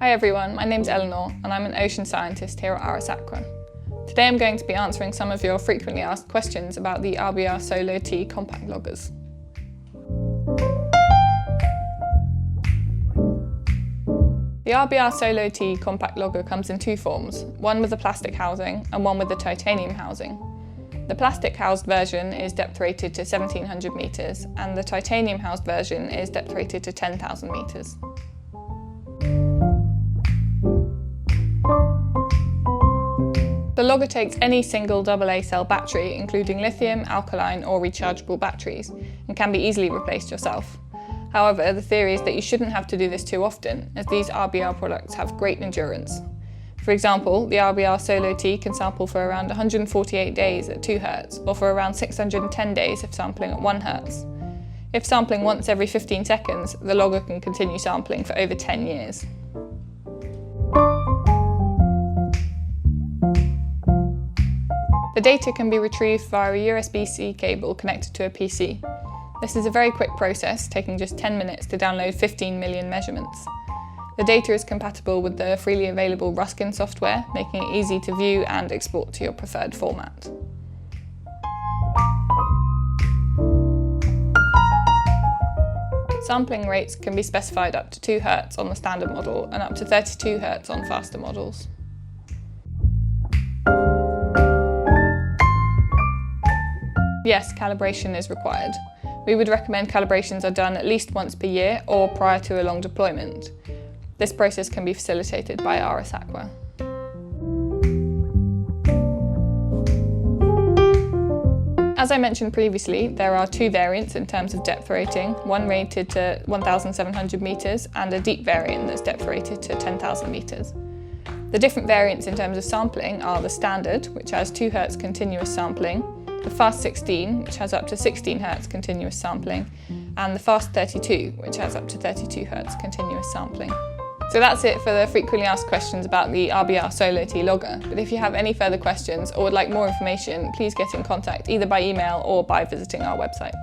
Hi everyone, my name's Eleanor and I'm an ocean scientist here at Aqua. Today I'm going to be answering some of your frequently asked questions about the RBRsolo T compact loggers. The RBRsolo T compact logger comes in two forms, one with a plastic housing and one with a titanium housing. The plastic housed version is depth rated to 1700 metres and the titanium housed version is depth rated to 10,000 metres. The logger takes any single AA cell battery, including lithium, alkaline or rechargeable batteries, and can be easily replaced yourself. However, the theory is that you shouldn't have to do this too often, as these RBR products have great endurance. For example, the RBRsolo T can sample for around 148 days at 2 Hz, or for around 610 days if sampling at 1 Hz. If sampling once every 15 seconds, the logger can continue sampling for over 10 years. The data can be retrieved via a USB-C cable connected to a PC. This is a very quick process, taking just 10 minutes to download 15 million measurements. The data is compatible with the freely available Ruskin software, making it easy to view and export to your preferred format. Sampling rates can be specified up to 2 Hz on the standard model and up to 32 Hz on faster models. Yes, calibration is required. We would recommend calibrations are done at least once per year or prior to a long deployment. This process can be facilitated by Aqua. As I mentioned previously, there are two variants in terms of depth rating, one rated to 1,700 metres and a deep variant that's depth rated to 10,000 metres. The different variants in terms of sampling are the standard, which has 2 Hz continuous sampling, the Fast 16, which has up to 16 Hz continuous sampling, and the Fast 32, which has up to 32 Hz continuous sampling. So that's it for the frequently asked questions about the RBRsolo T logger, but if you have any further questions or would like more information, please get in contact either by email or by visiting our website.